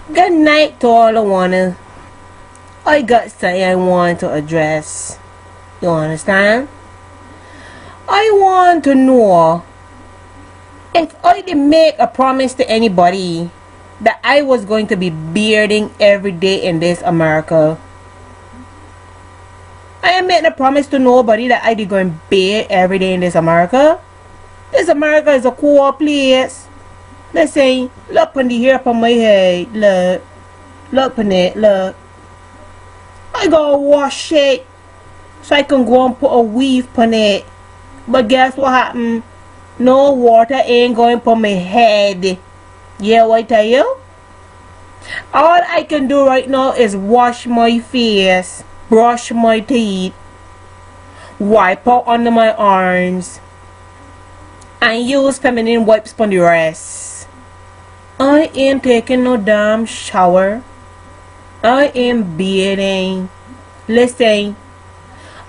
Good night to all. I got something I want to address. You understand? I want to know if I did make a promise to anybody that I was going to be bearding every day in this America. I ain't making a promise to nobody that I did go and beard every day in this America. This America is a cool place. Listen, look on the hair upon my head. Look on it, look. I gotta wash it so I can go and put a weave on it. But guess what happened? No water ain't going for my head. Yeah, what I tell you? All I can do right now is wash my face, brush my teeth, wipe out under my arms, and use feminine wipes for the rest. I ain't taking no damn shower. I ain't bathing. Listen,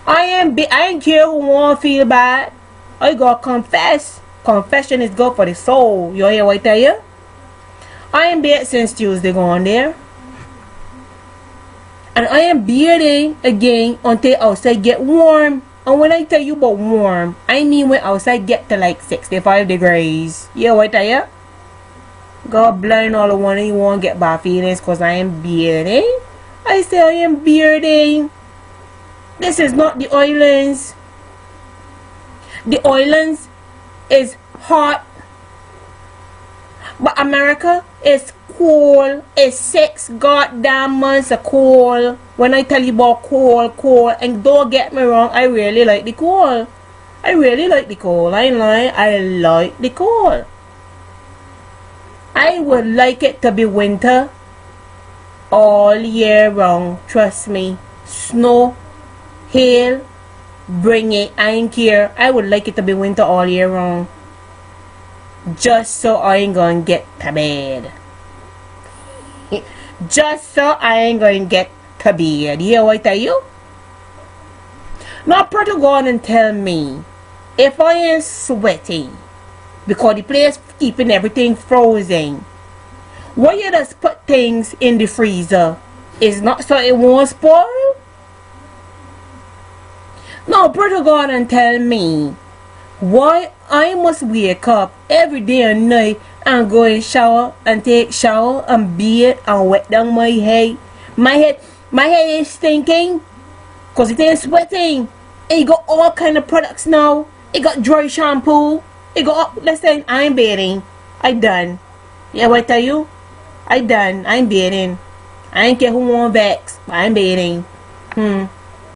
I ain't care who won't feel bad. I gotta confess. Confession is good for the soul. You hear what I tell you? I ain't bathed since Tuesday gone there. And I am bathing again until outside get warm. And when I tell you about warm, I mean when outside get to like 65 degrees. You hear what I tell you? God blind all the one you won't get bad feelings because I am bathing. I say I am bathing. This is not the islands. The islands is hot, but America is cool. It's 6 goddamn months of cold. When I tell you about cold, and don't get me wrong, I really like the cold. I really like the cold. I ain't lying. I like the cold. I would like it to be winter all year round. Trust me. Snow, hail, bring it. I ain't care. I would like it to be winter all year round. Just so I ain't gonna get to bed. Just so I ain't gonna get to bed. You hear what I tell you? Now pray to God and tell me if I ain't sweating because the place keeping everything frozen. Why you just put things in the freezer? It's not so it won't spoil? Now pray to God and tell me why I must wake up every day and night and go and shower and take shower and bathe and wet down my head. My head is stinking because it ain't sweating. And you got all kind of products now. It got dry shampoo. It got, listen, I'm bathing. I done. Yeah, what I tell you? I done. I'm bathing. I ain't care who won't vex. I'm bathing.